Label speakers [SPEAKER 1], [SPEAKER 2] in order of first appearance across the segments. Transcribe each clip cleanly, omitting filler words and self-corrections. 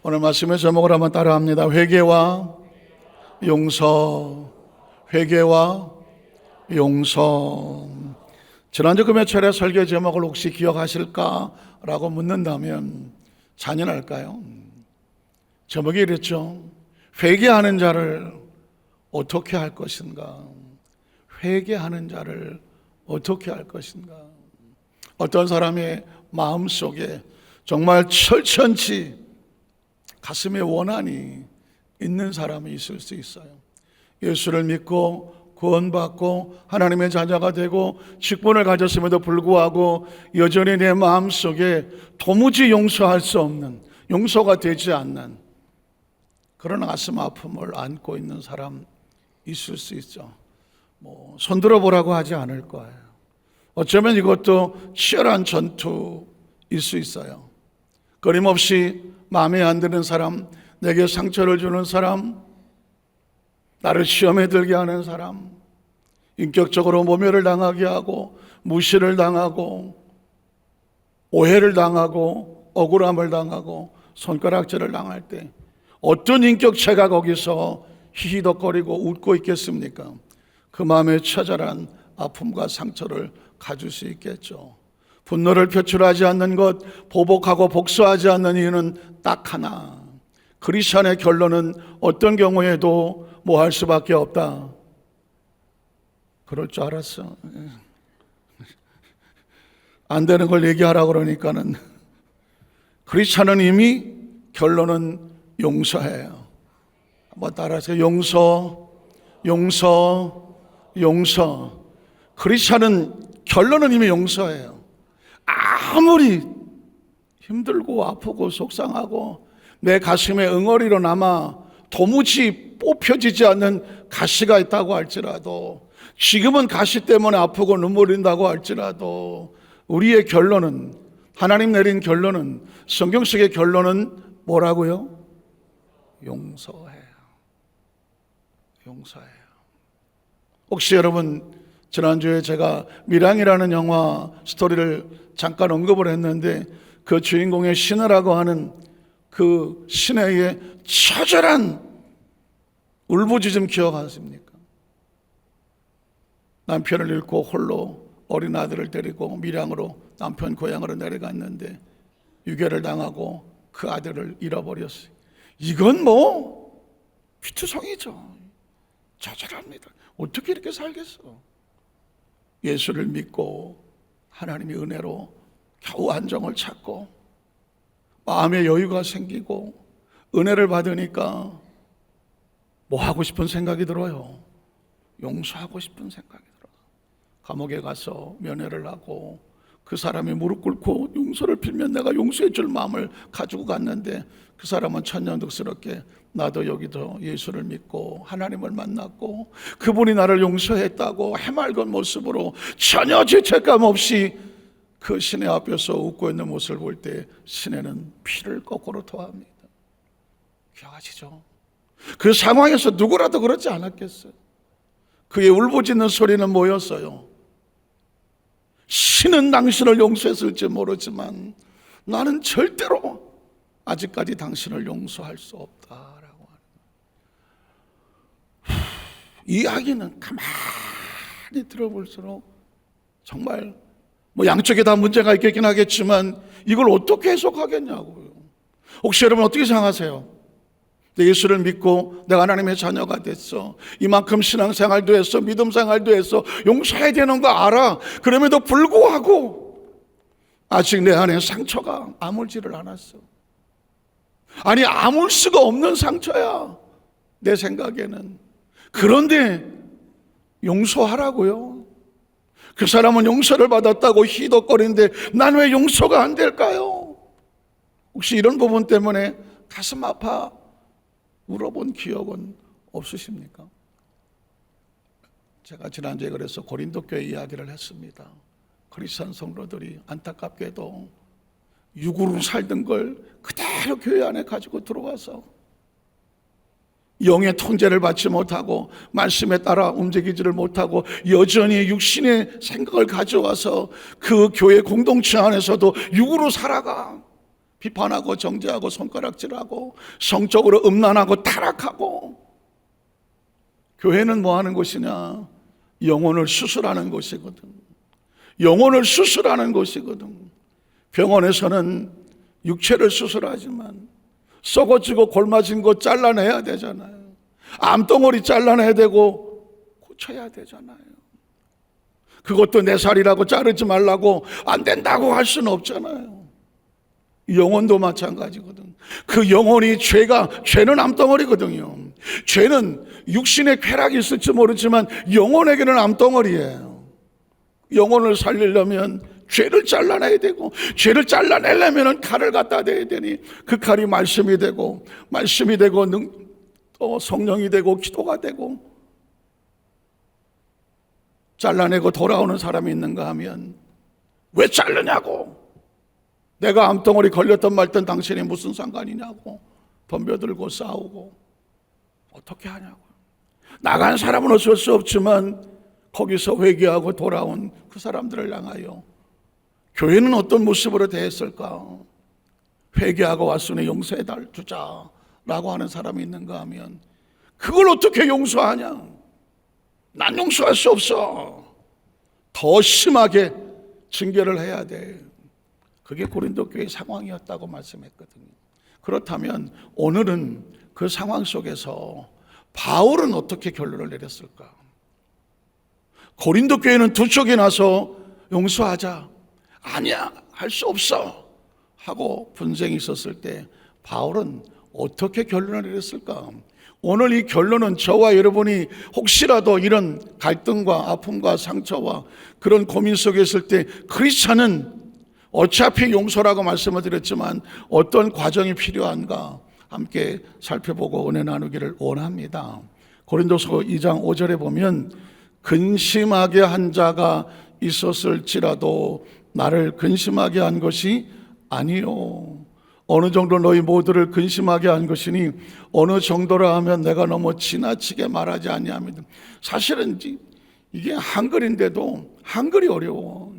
[SPEAKER 1] 오늘 말씀의 제목을 한번 따라합니다. 회개와 용서, 회개와 용서. 지난주 금요철에 설교 제목을 혹시 기억하실까라고 묻는다면 잔인할까요? 제목이 이랬죠. 회개하는 자를 어떻게 할 것인가? 회개하는 자를 어떻게 할 것인가? 어떤 사람의 마음속에 정말 철천지 가슴에 원한이 있는 사람이 있을 수 있어요. 예수를 믿고 구원받고 하나님의 자녀가 되고 직분을 가졌음에도 불구하고 여전히 내 마음속에 도무지 용서할 수 없는, 용서가 되지 않는 그런 가슴 아픔을 안고 있는 사람 있을 수 있죠. 손들어 보라고 하지 않을 거예요. 어쩌면 이것도 치열한 전투일 수 있어요. 끊임없이 마음에 안 드는 사람, 내게 상처를 주는 사람, 나를 시험에 들게 하는 사람, 인격적으로 모멸을 당하게 하고 무시를 당하고 오해를 당하고 억울함을 당하고 손가락질을 당할 때 어떤 인격체가 거기서 히히덕거리고 웃고 있겠습니까? 그 마음에 처절한 아픔과 상처를 가질 수 있겠죠. 분노를 표출하지 않는 것, 보복하고 복수하지 않는 이유는 딱 하나. 크리스천의 결론은 어떤 경우에도 뭐 할 수밖에 없다. 그럴 줄 알았어. 안 되는 걸 얘기하라고 그러니까는 크리스천은 이미 결론은 용서해요. 한번 따라하세요. 용서, 용서, 용서. 크리스천은 결론은 이미 용서해요. 아무리 힘들고 아프고 속상하고 내 가슴에 응어리로 남아 도무지 뽑혀지지 않는 가시가 있다고 할지라도, 지금은 가시 때문에 아프고 눈물이 난다고 할지라도 우리의 결론은, 하나님 내린 결론은, 성경 속의 결론은 뭐라고요? 용서해요. 용서해요. 혹시 여러분 지난주에 제가 밀양이라는 영화 스토리를 잠깐 언급을 했는데 그 주인공의 신혜라고 하는 그 신혜의 처절한 울부짖음 기억하십니까? 남편을 잃고 홀로 어린 아들을 데리고 밀양으로 남편 고향으로 내려갔는데 유괴를 당하고 그 아들을 잃어버렸어요. 이건 피투성이죠. 처절합니다. 어떻게 이렇게 살겠어? 예수를 믿고 하나님의 은혜로 겨우 안정을 찾고 마음의 여유가 생기고 은혜를 받으니까 뭐 하고 싶은 생각이 들어요? 용서하고 싶은 생각이 들어요. 감옥에 가서 면회를 하고 그 사람이 무릎 꿇고 용서를 빌면 내가 용서해 줄 마음을 가지고 갔는데 그 사람은 천연덕스럽게 나도 여기도 예수를 믿고 하나님을 만났고 그분이 나를 용서했다고 해맑은 모습으로 전혀 죄책감 없이 그 시내 앞에서 웃고 있는 모습을 볼 때 시내는 피를 거꾸로 토합니다. 기억하시죠? 그 상황에서 누구라도 그렇지 않았겠어요? 그의 울부짖는 소리는 뭐였어요? 신은 당신을 용서했을지 모르지만 나는 절대로 아직까지 당신을 용서할 수 없다라고 하는 이 이야기는 가만히 들어볼수록 정말 양쪽에 다 문제가 있겠긴 하겠지만 이걸 어떻게 해석하겠냐고요. 혹시 여러분 어떻게 생각하세요? 예수를 믿고 내가 하나님의 자녀가 됐어, 이만큼 신앙생활도 했어, 믿음생활도 했어, 용서해야 되는 거 알아. 그럼에도 불구하고 아직 내 안에 상처가 아물지를 않았어. 아니 아물 수가 없는 상처야 내 생각에는. 그런데 용서하라고요. 그 사람은 용서를 받았다고 희덕거리는데 난 왜 용서가 안 될까요? 혹시 이런 부분 때문에 가슴 아파 울어본 기억은 없으십니까? 제가 지난주에 그래서 고린도 교회 이야기를 했습니다. 크리스천 성도들이 안타깝게도 육으로 살던 걸 그대로 교회 안에 가지고 들어와서 영의 통제를 받지 못하고 말씀에 따라 움직이지를 못하고 여전히 육신의 생각을 가져와서 그 교회 공동체 안에서도 육으로 살아가. 비판하고 정죄하고 손가락질하고 성적으로 음란하고 타락하고. 교회는 뭐 하는 곳이냐? 영혼을 수술하는 곳이거든. 영혼을 수술하는 곳이거든. 병원에서는 육체를 수술하지만 썩어지고 골마진 거 잘라내야 되잖아요. 암덩어리 잘라내야 되고 고쳐야 되잖아요. 그것도 내 살이라고 자르지 말라고 안 된다고 할 수는 없잖아요. 영혼도 마찬가지거든. 그 영혼이 죄는 암덩어리거든요. 죄는 육신의 쾌락이 있을지 모르지만 영혼에게는 암덩어리예요. 영혼을 살리려면 죄를 잘라내야 되고, 죄를 잘라내려면 칼을 갖다 대야 되니 그 칼이 말씀이 되고 또 성령이 되고 기도가 되고. 잘라내고 돌아오는 사람이 있는가 하면 왜 자르냐고, 내가 암덩어리 걸렸던 말든 당신이 무슨 상관이냐고 덤벼들고 싸우고 어떻게 하냐고. 나간 사람은 어쩔 수 없지만 거기서 회개하고 돌아온 그 사람들을 향하여 교회는 어떤 모습으로 대했을까? 회개하고 왔으니 용서해 주자라고 하는 사람이 있는가 하면 그걸 어떻게 용서하냐? 난 용서할 수 없어. 더 심하게 징계를 해야 돼. 그게 고린도 교회의 상황이었다고 말씀했거든요. 그렇다면 오늘은 그 상황 속에서 바울은 어떻게 결론을 내렸을까? 고린도 교회는 두 쪽이 나서 용서하자, 아니야, 할 수 없어 하고 분쟁이 있었을 때 바울은 어떻게 결론을 내렸을까? 오늘 이 결론은 저와 여러분이 혹시라도 이런 갈등과 아픔과 상처와 그런 고민 속에 있을 때 크리스찬은 어차피 용서라고 말씀을 드렸지만 어떤 과정이 필요한가 함께 살펴보고 은혜 나누기를 원합니다. 고린도서 2장 5절에 보면 근심하게 한 자가 있었을지라도 나를 근심하게 한 것이 아니요. 어느 정도 너희 모두를 근심하게 한 것이니 어느 정도라 하면 내가 너무 지나치게 말하지 아니하면. 사실은 이게 한글인데도 한글이 어려워.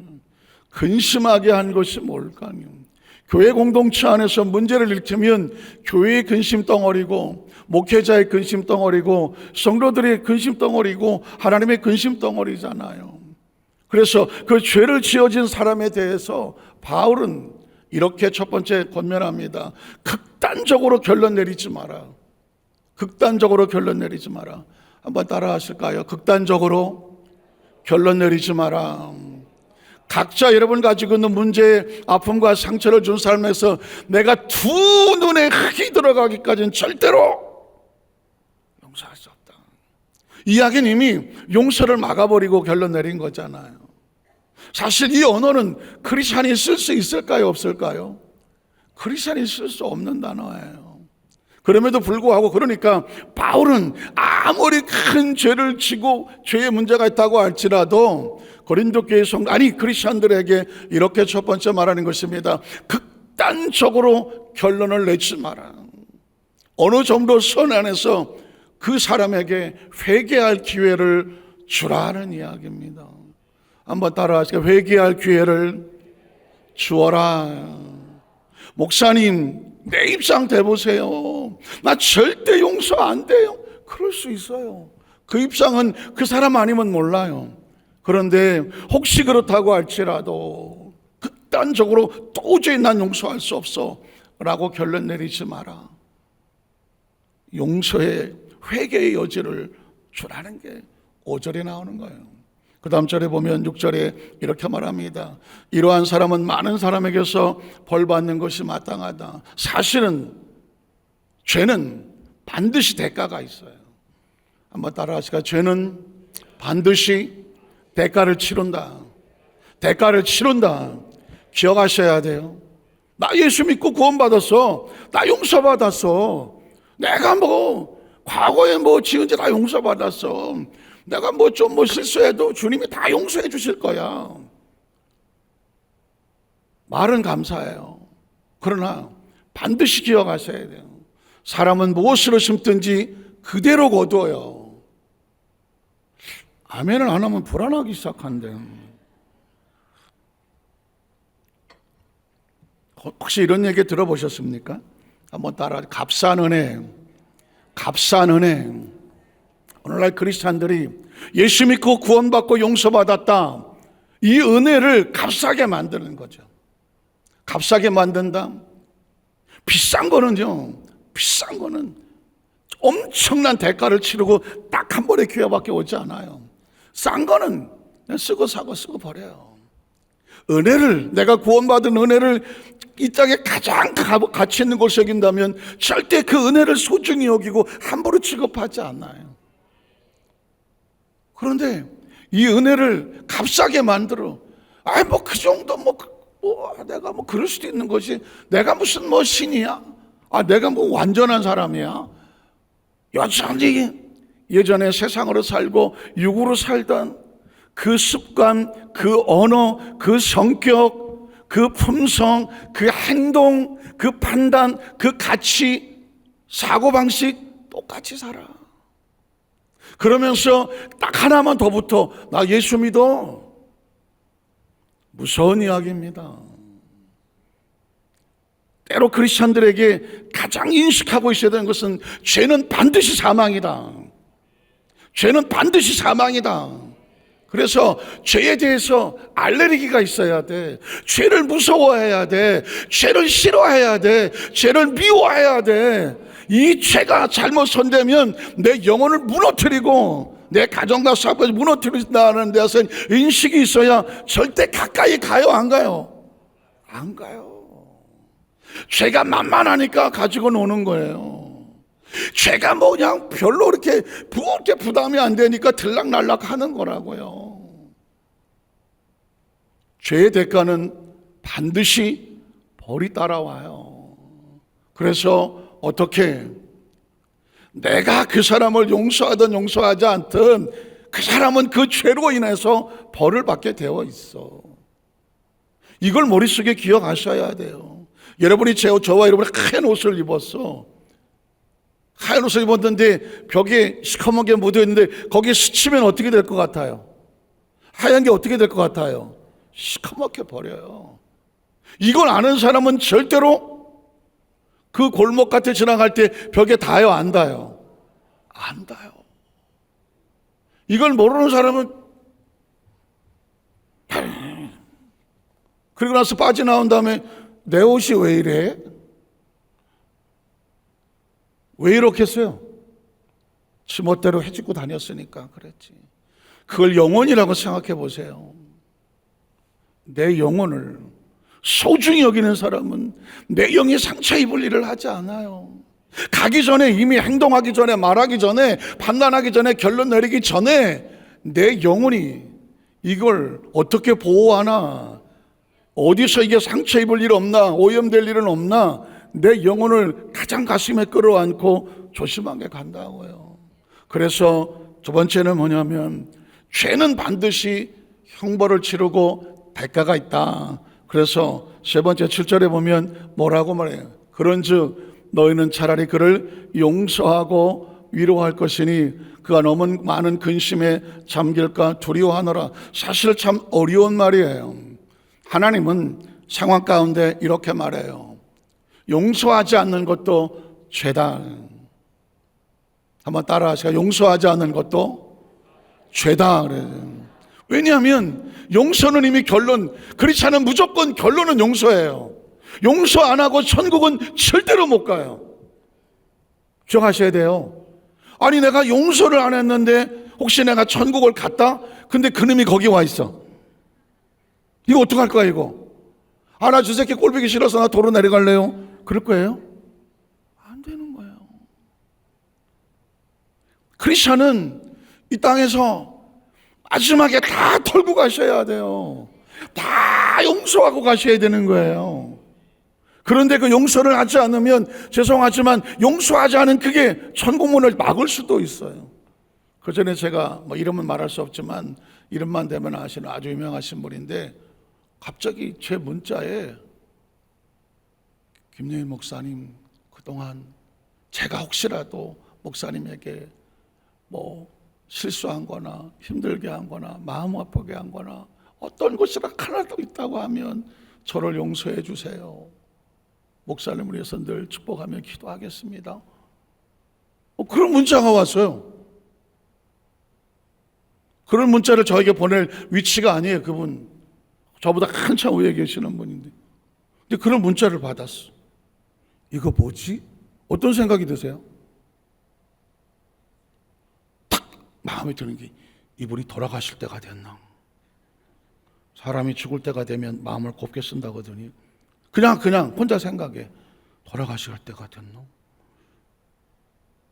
[SPEAKER 1] 근심하게 한 것이 뭘까요? 교회 공동체 안에서 문제를 일으키면 교회의 근심 덩어리고 목회자의 근심 덩어리고 성도들의 근심 덩어리고 하나님의 근심 덩어리잖아요. 그래서 그 죄를 지어진 사람에 대해서 바울은 이렇게 첫 번째 권면합니다. 극단적으로 결론 내리지 마라. 극단적으로 결론 내리지 마라. 한번 따라 하실까요? 극단적으로 결론 내리지 마라. 각자 여러분 가지고 있는 문제에 아픔과 상처를 준 삶에서 내가 두 눈에 흙이 들어가기까지는 절대로 용서할 수 없다. 이야기는 이미 용서를 막아버리고 결론 내린 거잖아요. 사실 이 언어는 크리스찬이 쓸 수 있을까요? 없을까요? 크리스찬이 쓸 수 없는 단어예요. 그럼에도 불구하고 그러니까 바울은 아무리 큰 죄를 지고 죄의 문제가 있다고 할지라도 고린도 교회 크리스찬들에게 이렇게 첫 번째 말하는 것입니다. 극단적으로 결론을 내지 마라. 어느 정도 선 안에서 그 사람에게 회개할 기회를 주라는 이야기입니다. 한번 따라하시죠. 회개할 기회를 주어라. 목사님, 내 입장 대보세요. 나 절대 용서 안 돼요. 그럴 수 있어요. 그 입장은 그 사람 아니면 몰라요. 그런데 혹시 그렇다고 할지라도 극단적으로 도저히 난 용서할 수 없어 라고 결론 내리지 마라. 용서의 회개의 여지를 주라는 게 5절에 나오는 거예요. 그 다음 절에 보면 6절에 이렇게 말합니다. 이러한 사람은 많은 사람에게서 벌 받는 것이 마땅하다. 사실은 죄는 반드시 대가가 있어요. 한번 따라 하실까요? 죄는 반드시 대가를 치른다. 대가를 치른다. 기억하셔야 돼요. 나 예수 믿고 구원받았어. 나 용서받았어. 내가 과거에 지은 죄 다 용서받았어. 내가 좀 실수해도 주님이 다 용서해 주실 거야. 말은 감사해요. 그러나 반드시 기억하셔야 돼요. 사람은 무엇으로 심든지 그대로 거두어요. 아멘을 안 하면 불안하기 시작한대. 혹시 이런 얘기 들어보셨습니까? 한번 따라. 값싼 은혜. 값싼 은혜. 오늘날 크리스찬들이 예수 믿고 구원받고 용서받았다, 이 은혜를 값싸게 만드는 거죠. 값싸게 만든다. 비싼 거는요, 비싼 거는 엄청난 대가를 치르고 딱 한 번의 기회밖에 오지 않아요. 싼 거는 그냥 쓰고 사고 쓰고 버려요. 은혜를, 내가 구원받은 은혜를 이 땅에 가장 가치 있는 것을 여긴다면 절대 그 은혜를 소중히 여기고 함부로 취급하지 않아요. 그런데 이 은혜를 값싸게 만들어, 뭐 그 정도 내가 그럴 수도 있는 것이, 내가 무슨 신이야? 내가 완전한 사람이야? 여전히 예전에 세상으로 살고 육으로 살던 그 습관, 그 언어, 그 성격, 그 품성, 그 행동, 그 판단, 그 가치, 사고방식 똑같이 살아. 그러면서 딱 하나만 더 붙어. 나 예수 믿어. 무서운 이야기입니다. 때로 크리스찬들에게 가장 인식하고 있어야 되는 것은 죄는 반드시 사망이다. 죄는 반드시 사망이다. 그래서 죄에 대해서 알레르기가 있어야 돼. 죄를 무서워해야 돼. 죄를 싫어해야 돼. 죄를 미워해야 돼. 이 죄가 잘못 손대면 내 영혼을 무너뜨리고 내 가정과 사업까지 무너뜨린다는 데서 인식이 있어야 절대 가까이 가요, 안 가요? 안 가요. 죄가 만만하니까 가지고 노는 거예요. 죄가 그냥 별로 이렇게 부담이 안 되니까 들락날락 하는 거라고요. 죄의 대가는 반드시 벌이 따라와요. 그래서 어떻게, 내가 그 사람을 용서하든 용서하지 않든 그 사람은 그 죄로 인해서 벌을 받게 되어 있어. 이걸 머릿속에 기억하셔야 돼요. 여러분이 저와 여러분이 하얀 옷을 입었어. 하얀 옷을 입었는데 벽에 시커멓게 묻어있는데 거기에 스치면 어떻게 될 것 같아요? 하얀 게 어떻게 될 것 같아요? 시커멓게 버려요. 이걸 아는 사람은 절대로 그 골목 같아 지나갈 때 벽에 닿아요, 안 닿아요? 안 닿아요. 이걸 모르는 사람은 그리고 나서 빠져나온 다음에 내 옷이 왜 이래? 왜 이렇겠어요? 지멋대로 해집고 다녔으니까 그랬지. 그걸 영혼이라고 생각해 보세요. 내 영혼을 소중히 여기는 사람은 내 영이 상처 입을 일을 하지 않아요. 가기 전에, 이미 행동하기 전에, 말하기 전에, 판단하기 전에, 결론 내리기 전에 내 영혼이 이걸 어떻게 보호하나, 어디서 이게 상처 입을 일 없나, 오염될 일은 없나, 내 영혼을 가장 가슴에 끌어안고 조심하게 간다고요. 그래서 두 번째는 뭐냐면, 죄는 반드시 형벌을 치르고 대가가 있다. 그래서 세 번째 7절에 보면 뭐라고 말해요? 그런즉 너희는 차라리 그를 용서하고 위로할 것이니 그가 너무 많은 근심에 잠길까 두려워하노라. 사실 참 어려운 말이에요. 하나님은 상황 가운데 이렇게 말해요. 용서하지 않는 것도 죄다. 한번 따라하세요. 용서하지 않는 것도 죄다. 그래요. 왜냐하면 용서는 이미 결론, 그렇지 않으면 무조건 결론은 용서예요. 용서 안 하고 천국은 절대로 못 가요. 기억하셔야 돼요. 아니 내가 용서를 안 했는데 혹시 내가 천국을 갔다? 근데 그놈이 거기 와 있어. 이거 어떡할 거야 이거? 나 저 새끼 꼴보기 싫어서 나 도로 내려갈래요? 그럴 거예요? 안 되는 거예요. 크리스찬은 이 땅에서 마지막에 다 털고 가셔야 돼요. 다 용서하고 가셔야 되는 거예요. 그런데 그 용서를 하지 않으면 죄송하지만 용서하지 않은 그게 천국문을 막을 수도 있어요. 그 전에 제가 이름은 말할 수 없지만 이름만 대면 아시는 아주 유명하신 분인데 갑자기 제 문자에 김영희 목사님, 그동안 제가 혹시라도 목사님에게 실수한 거나 힘들게 한 거나 마음 아프게 한 거나 어떤 것이라 하나도 있다고 하면 저를 용서해 주세요. 목사님을 위해서 늘 축복하며 기도하겠습니다. 그런 문자가 왔어요. 그런 문자를 저에게 보낼 위치가 아니에요. 그분 저보다 한참 위에 계시는 분인데, 근데 그런 문자를 받았어. 이거 뭐지? 어떤 생각이 드세요? 딱 마음에 드는 게, 이분이 돌아가실 때가 됐나? 사람이 죽을 때가 되면 마음을 곱게 쓴다거든요. 그냥 혼자 생각해. 돌아가실 때가 됐나?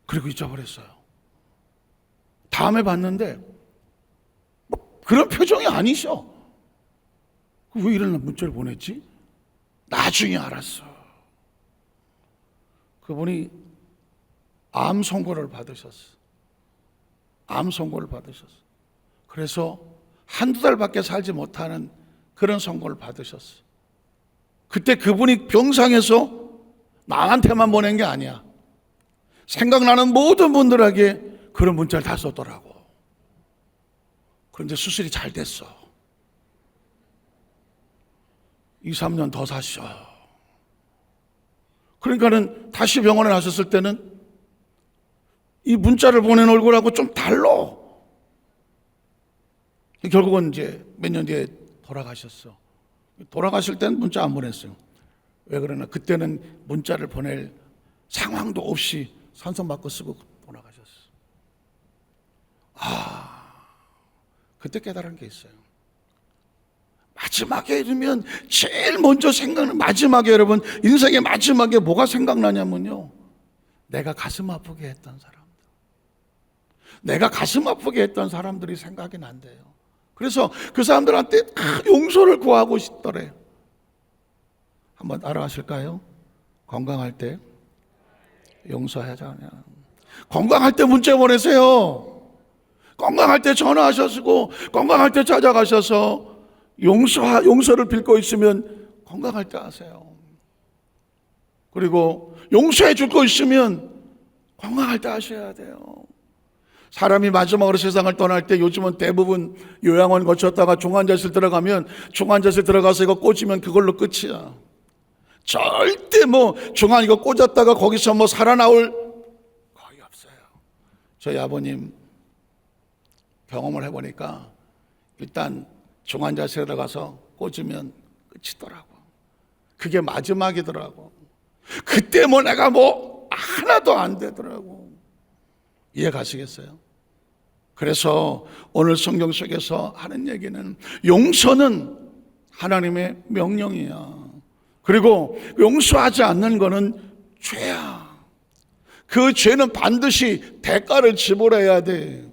[SPEAKER 1] 그리고 잊어버렸어요. 다음에 봤는데 그런 표정이 아니셔. 왜 이런 문자를 보냈지? 나중에 알았어. 그분이 암 선고를 받으셨어. 암 선고를 받으셨어. 그래서 한두 달밖에 살지 못하는 그런 선고를 받으셨어. 그때 그분이 병상에서 나한테만 보낸 게 아니야. 생각나는 모든 분들에게 그런 문자를 다 썼더라고. 그런데 수술이 잘 됐어. 2, 3년 더 사셔. 그러니까는 다시 병원에 가셨을 때는 이 문자를 보낸 얼굴하고 좀 달라. 결국은 이제 몇 년 뒤에 돌아가셨어. 돌아가실 때는 문자 안 보냈어요. 왜 그러나 그때는 문자를 보낼 상황도 없이 산소마스크 쓰고 돌아가셨어. 그때 깨달은 게 있어요. 마지막에 이르면 제일 먼저 생각나는, 마지막에 여러분 인생의 마지막에 뭐가 생각나냐면요, 내가 가슴 아프게 했던 사람들, 내가 가슴 아프게 했던 사람들이 생각이 난대요. 그래서 그 사람들한테 용서를 구하고 싶더래요. 한번 따라하실까요? 건강할 때 용서하자. 건강할 때 문자 보내세요. 건강할 때 전화하셔서, 건강할 때 찾아가셔서 용서를 빌고 있으면 건강할 때 하세요. 그리고 용서해 줄 거 있으면 건강할 때 하셔야 돼요. 사람이 마지막으로 세상을 떠날 때 요즘은 대부분 요양원 거쳤다가 중환자실 들어가면, 중환자실 들어가서 이거 꽂으면 그걸로 끝이야. 절대 중환 이거 꽂았다가 거기서 살아나올 거의 없어요. 저희 아버님 경험을 해보니까 일단 중환자실에 들어가서 꽂으면 끝이더라고. 그게 마지막이더라고. 그때 내가 하나도 안 되더라고. 이해 가시겠어요? 그래서 오늘 성경 속에서 하는 얘기는, 용서는 하나님의 명령이야. 그리고 용서하지 않는 거는 죄야. 그 죄는 반드시 대가를 지불해야 돼.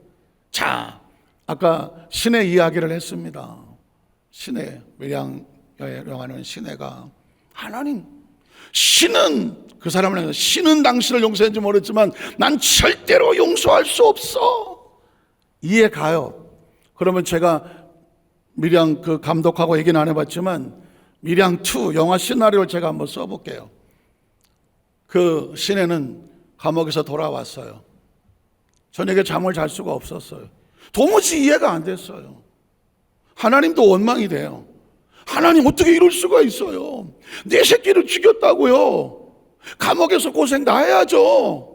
[SPEAKER 1] 자, 아까 시내 이야기를 했습니다. 시내, 밀양하는 시내가, 하나님, 신은, 그 사람을 향해서 신은 당신을 용서했는지 모르지만 난 절대로 용서할 수 없어. 이해 가요. 그러면 제가 밀양 그 감독하고 얘기는 안 해봤지만 밀양2 영화 시나리오를 제가 한번 써볼게요. 그 시내는 감옥에서 돌아왔어요. 저녁에 잠을 잘 수가 없었어요. 도무지 이해가 안 됐어요. 하나님도 원망이 돼요. 하나님 어떻게 이럴 수가 있어요? 내 새끼를 죽였다고요. 감옥에서 고생 다 해야죠.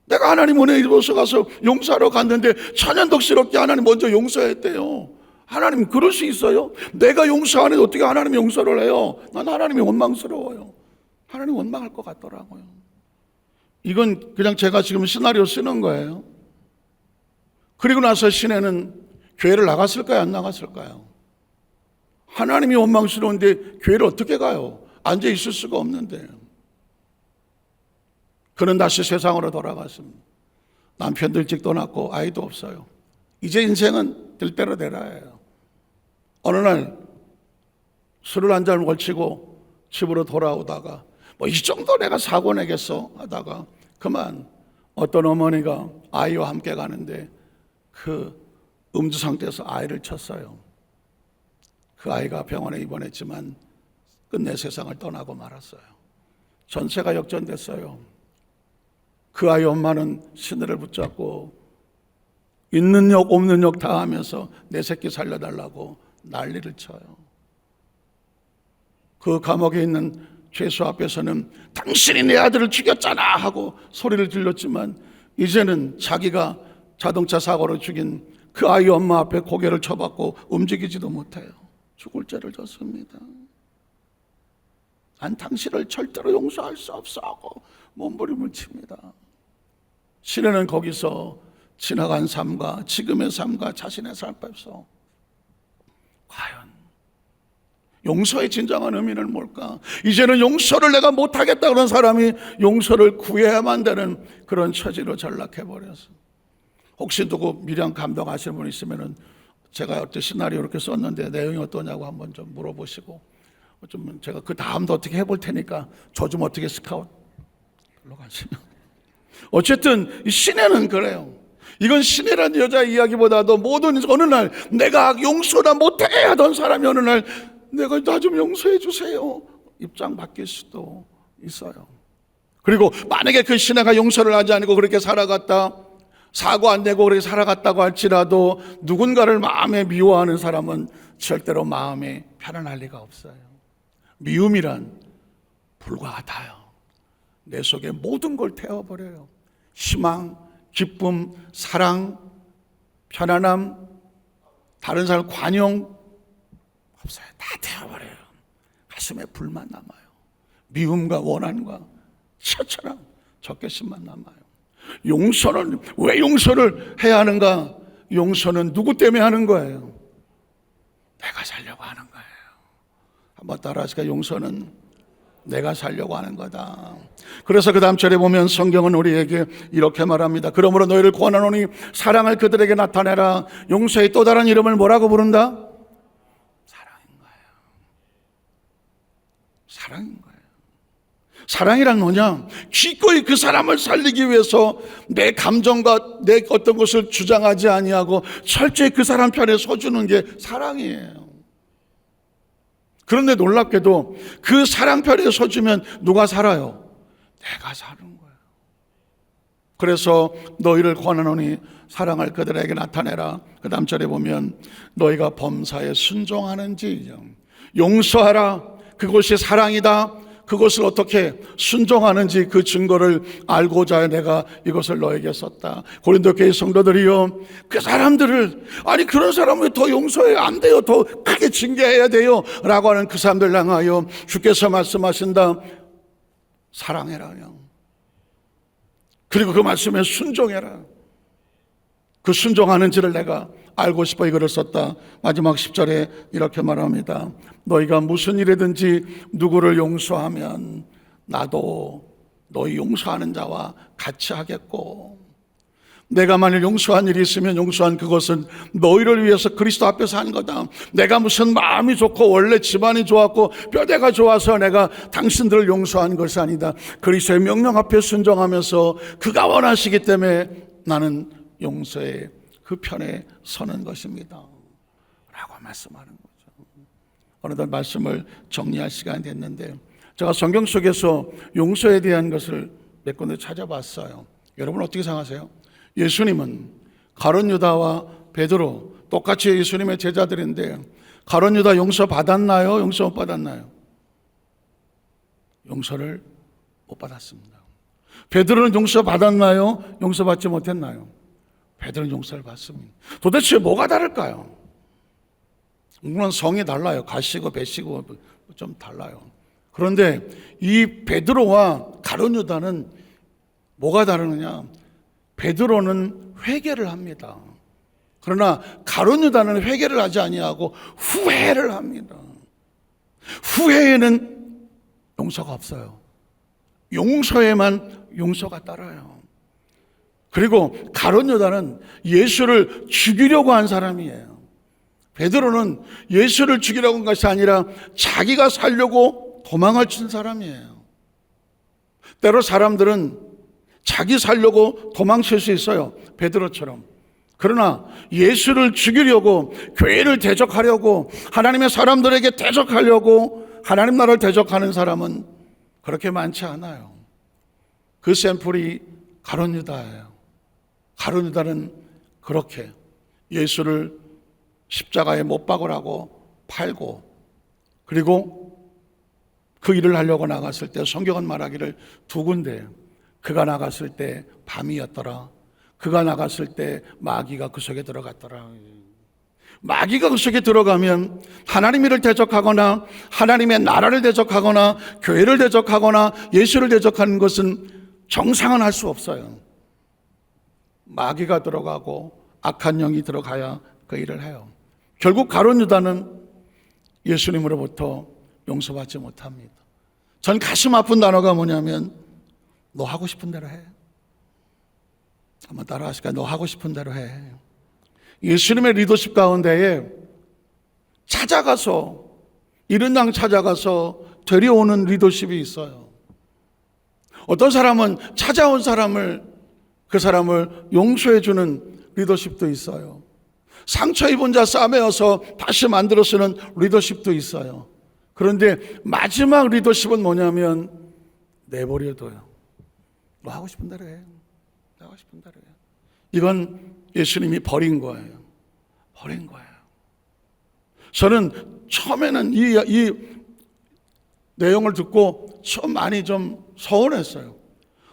[SPEAKER 1] 내가 하나님 은혜 입어서 가서 용서하러 갔는데 천연덕스럽게 하나님 먼저 용서했대요. 하나님 그럴 수 있어요? 내가 용서하는데 어떻게 하나님이 용서를 해요? 난 하나님이 원망스러워요. 하나님 원망할 것 같더라고요. 이건 그냥 제가 지금 시나리오 쓰는 거예요. 그리고 나서 시내는 교회를 나갔을까요? 안 나갔을까요? 하나님이 원망스러운데 교회를 어떻게 가요? 앉아 있을 수가 없는데. 그는 다시 세상으로 돌아갔습니다. 남편도 일찍 떠났고 아이도 없어요. 이제 인생은 들 대로 되라예요. 어느 날 술을 한 잔 걸치고 집으로 돌아오다가 이 정도 내가 사고 내겠어 하다가 그만 어떤 어머니가 아이와 함께 가는데 그 음주 상태에서 아이를 쳤어요. 그 아이가 병원에 입원했지만 끝내 세상을 떠나고 말았어요. 전세가 역전됐어요. 그 아이 엄마는 시내를 붙잡고 있는 욕 없는 욕 다 하면서 내 새끼 살려달라고 난리를 쳐요. 그 감옥에 있는 죄수 앞에서는 당신이 내 아들을 죽였잖아 하고 소리를 질렀지만, 이제는 자기가 자동차 사고로 죽인 그 아이 엄마 앞에 고개를 쳐박고 움직이지도 못해요. 죽을 죄를 졌습니다. 난 당신을 절대로 용서할 수 없어 하고 몸부림을 칩니다. 시내는 거기서 지나간 삶과 지금의 삶과 자신의 삶에서 과연 용서의 진정한 의미는 뭘까? 이제는 용서를 내가 못하겠다 그런 사람이 용서를 구해야만 되는 그런 처지로 전락해버렸어. 혹시 누구 미련 감동하시는 분 있으면 제가 어떤 시나리오 이렇게 썼는데 내용이 어떠냐고 한번 좀 물어보시고, 좀 제가 그 다음도 어떻게 해볼 테니까 저 좀 어떻게 스카웃 걸로 가시면. 어쨌든 이 시내는 그래요. 이건 시내란 여자 이야기보다도 모든 어느 날 내가 용서나 못해 하던 사람이 어느 날 내가 나 좀 용서해 주세요 입장 바뀔 수도 있어요. 그리고 만약에 그 시내가 용서를 하지 않고 그렇게 살아갔다, 사고 안 내고 그렇게 살아갔다고 할지라도 누군가를 마음에 미워하는 사람은 절대로 마음에 편안할 리가 없어요. 미움이란 불과 같아요. 내 속에 모든 걸 태워버려요. 희망, 기쁨, 사랑, 편안함, 다른 사람 관용 없어요. 다 태워버려요. 가슴에 불만 남아요. 미움과 원한과 처처럼 적개심만 남아요. 용서는 왜 용서를 해야 하는가? 용서는 누구 때문에 하는 거예요? 내가 살려고 하는 거예요. 한번 따라하시까? 용서는 내가 살려고 하는 거다. 그래서 그 다음 절에 보면 성경은 우리에게 이렇게 말합니다. 그러므로 너희를 권하노니 사랑을 그들에게 나타내라. 용서의 또 다른 이름을 뭐라고 부른다? 사랑인 거예요. 사랑인 거예요. 사랑이란 뭐냐? 기꺼이 그 사람을 살리기 위해서 내 감정과 내 어떤 것을 주장하지 아니하고 철저히 그 사람 편에 서주는 게 사랑이에요. 그런데 놀랍게도 그 사랑 편에 서주면 누가 살아요? 내가 사는 거예요. 그래서 너희를 권하노니 사랑을 그들에게 나타내라. 그 다음 절에 보면 너희가 범사에 순종하는지 용서하라. 그것이 사랑이다. 그것을 어떻게 순종하는지 그 증거를 알고자 내가 이것을 너에게 썼다. 고린도 교회 성도들이요, 그 사람들을, 아니 그런 사람을 더 용서해야 안 돼요, 더 크게 징계해야 돼요 라고 하는 그 사람들 향하여 주께서 말씀하신다. 사랑해라요. 그리고 그 말씀에 순종해라. 그 순종하는지를 내가 알고 싶어 이거를 썼다. 마지막 10절에 이렇게 말합니다. 너희가 무슨 일이든지 누구를 용서하면 나도 너희 용서하는 자와 같이 하겠고, 내가 만일 용서한 일이 있으면 용서한 그것은 너희를 위해서 그리스도 앞에서 한 거다. 내가 무슨 마음이 좋고 원래 집안이 좋았고 뼈대가 좋아서 내가 당신들을 용서한 것이 아니다. 그리스도의 명령 앞에 순종하면서 그가 원하시기 때문에 나는 용서의 그 편에 서는 것입니다 라고 말씀하는 거죠. 어느덧 말씀을 정리할 시간이 됐는데, 제가 성경 속에서 용서에 대한 것을 몇 군데 찾아봤어요. 여러분 어떻게 생각하세요? 예수님은 가룟 유다와 베드로 똑같이 예수님의 제자들인데 가룟 유다 용서 받았나요? 용서 못 받았나요? 용서를 못 받았습니다. 베드로는 용서 받았나요? 용서 받지 못했나요? 베드로는 용서를 받습니다. 도대체 뭐가 다를까요? 물론 성이 달라요. 가시고 배시고 좀 달라요. 그런데 이 베드로와 가룟 유다는 뭐가 다르느냐? 베드로는 회개를 합니다. 그러나 가룟 유다는 회개를 하지 아니하고 후회를 합니다. 후회에는 용서가 없어요. 용서에만 용서가 따라요. 그리고 가룟 유다는 예수를 죽이려고 한 사람이에요. 베드로는 예수를 죽이려고 한 것이 아니라 자기가 살려고 도망을 친 사람이에요. 때로 사람들은 자기 살려고 도망칠 수 있어요. 베드로처럼. 그러나 예수를 죽이려고, 교회를 대적하려고, 하나님의 사람들에게 대적하려고 하나님 나라를 대적하는 사람은 그렇게 많지 않아요. 그 샘플이 가룟 유다예요. 가룟 유다는 그렇게 예수를 십자가에 못 박으라고 팔고, 그리고 그 일을 하려고 나갔을 때 성경은 말하기를 두 군데 그가 나갔을 때 밤이었더라. 그가 나갔을 때 마귀가 그 속에 들어갔더라. 마귀가 그 속에 들어가면 하나님 일을 대적하거나 하나님의 나라를 대적하거나 교회를 대적하거나 예수를 대적하는 것은 정상은 할 수 없어요. 마귀가 들어가고 악한 영이 들어가야 그 일을 해요. 결국 가룟 유다는 예수님으로부터 용서받지 못합니다. 전 가슴 아픈 단어가 뭐냐면 너 하고 싶은 대로 해. 한번 따라 하실까요? 너 하고 싶은 대로 해. 예수님의 리더십 가운데에 찾아가서 이른 양 찾아가서 데려오는 리더십이 있어요. 어떤 사람은 찾아온 그 사람을 용서해 주는 리더십도 있어요. 상처 입은 자 싸매어서 다시 만들어 쓰는 리더십도 있어요. 그런데 마지막 리더십은 뭐냐면 내버려둬요. 너 하고 싶은 대로 해. 너 하고 싶은 대로 해. 이건 예수님이 버린 거예요. 버린 거예요. 저는 처음에는 이 내용을 듣고 좀 많이 좀 서운했어요.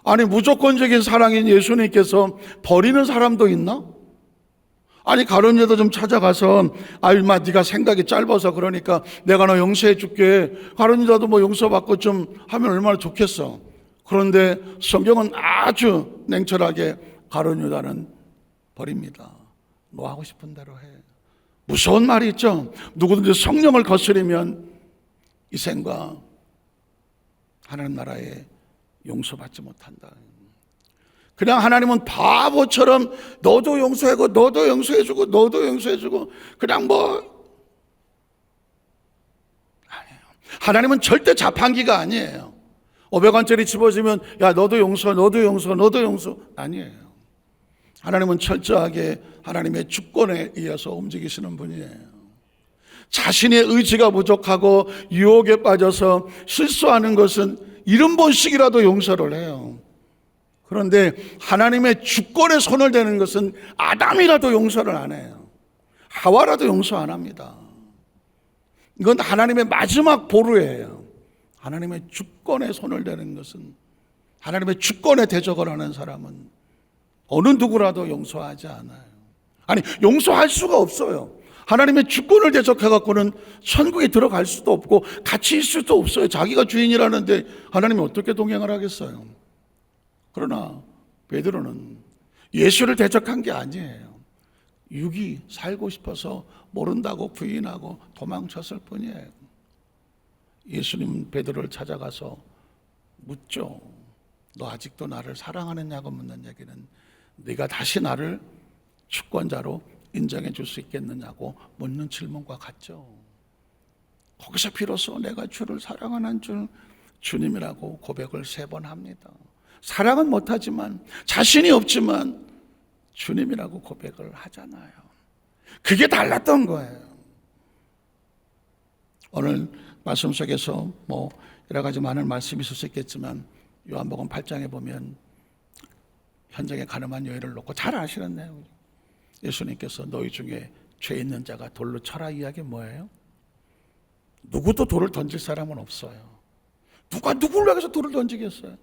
[SPEAKER 1] 아니 무조건적인 사랑인 예수님께서 버리는 사람도 있나? 아니 가룟 유다 좀 찾아가서 임마 네가 생각이 짧아서 그러니까 내가 너 용서해 줄게. 가룟 유다도 뭐 용서받고 좀 하면 얼마나 좋겠어. 그런데 성경은 아주 냉철하게 가룟 유다는 버립니다. 너 하고 싶은 대로 해. 무서운 말이 있죠. 누구든지 성령을 거스르면 이 생과 하나님 나라에 용서받지 못한다. 그냥 하나님은 바보처럼 너도 용서하고 너도 용서해주고 너도 용서해주고 그냥 뭐 아니에요. 하나님은 절대 자판기가 아니에요. 500원짜리 집어주면 야 너도 용서 너도 용서 너도 용서 아니에요. 하나님은 철저하게 하나님의 주권에 의해서 움직이시는 분이에요. 자신의 의지가 부족하고 유혹에 빠져서 실수하는 것은 70번씩이라도 용서를 해요. 그런데 하나님의 주권에 손을 대는 것은 아담이라도 용서를 안 해요. 하와라도 용서 안 합니다. 이건 하나님의 마지막 보루예요. 하나님의 주권에 손을 대는 것은, 하나님의 주권에 대적을 하는 사람은 어느 누구라도 용서하지 않아요. 아니 용서할 수가 없어요. 하나님의 주권을 대적해갖고는 천국에 들어갈 수도 없고 같이 있을 수도 없어요. 자기가 주인이라는데 하나님이 어떻게 동행을 하겠어요. 그러나 베드로는 예수를 대적한 게 아니에요. 육이 살고 싶어서 모른다고 부인하고 도망쳤을 뿐이에요. 예수님은 베드로를 찾아가서 묻죠. 너 아직도 나를 사랑하느냐고 묻는 얘기는 네가 다시 나를 주권자로 인정해 줄 수 있겠느냐고 묻는 질문과 같죠. 거기서 비로소 내가 주를 사랑하는 줄 주님이라고 고백을 3번 합니다. 사랑은 못하지만 자신이 없지만 주님이라고 고백을 하잖아요. 그게 달랐던 거예요. 오늘 말씀 속에서 뭐 여러 가지 많은 말씀이 있을 수 있겠지만 요한복음 8장에 보면 현장에 가늠한 여인을 놓고 잘 아시는 내용이죠. 예수님께서 너희 중에 죄 있는 자가 돌로 쳐라 이야기 뭐예요? 누구도 돌을 던질 사람은 없어요. 누가 누구를 향해서 돌을 던지겠어요?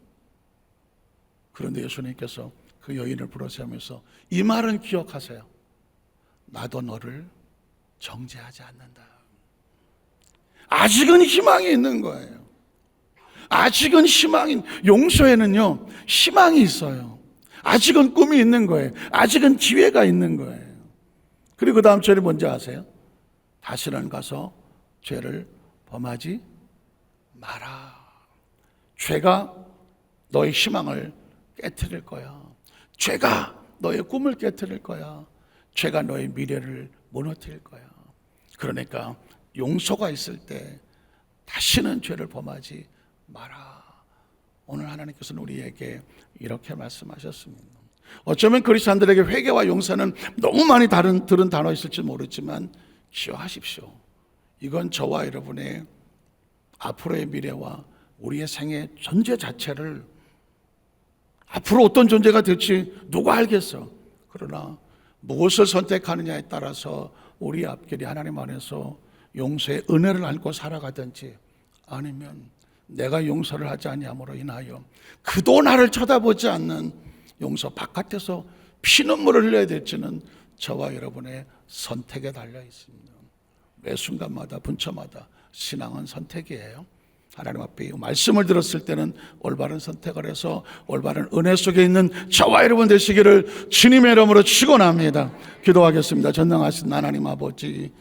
[SPEAKER 1] 그런데 예수님께서 그 여인을 부르시면서 이 말은 기억하세요. 나도 너를 정죄하지 않는다. 아직은 희망이 있는 거예요. 아직은 희망이, 용서에는요 희망이 있어요. 아직은 꿈이 있는 거예요. 아직은 기회가 있는 거예요. 그리고 그 다음 절이 뭔지 아세요? 다시는 가서 죄를 범하지 마라. 죄가 너의 희망을 깨트릴 거야. 죄가 너의 꿈을 깨트릴 거야. 죄가 너의 미래를 무너뜨릴 거야. 그러니까 용서가 있을 때 다시는 죄를 범하지 마라. 오늘 하나님께서는 우리에게 이렇게 말씀하셨습니다. 어쩌면 그리스도인들에게 회개와 용서는 너무 많이 들은 단어 있을지 모르지만 기억하십시오. 이건 저와 여러분의 앞으로의 미래와 우리의 생의 존재 자체를, 앞으로 어떤 존재가 될지 누가 알겠어. 그러나 무엇을 선택하느냐에 따라서 우리 앞길이 하나님 안에서 용서의 은혜를 안고 살아가든지 아니면 내가 용서를 하지 아니함으로 인하여 그도 나를 쳐다보지 않는 용서, 바깥에서 피눈물을 흘려야 될지는 저와 여러분의 선택에 달려 있습니다. 매 순간마다 분초마다 신앙은 선택이에요. 하나님 앞에 이 말씀을 들었을 때는 올바른 선택을 해서 올바른 은혜 속에 있는 저와 여러분 되시기를 주님의 이름으로 축원합니다. 기도하겠습니다. 전능하신 하나님 아버지,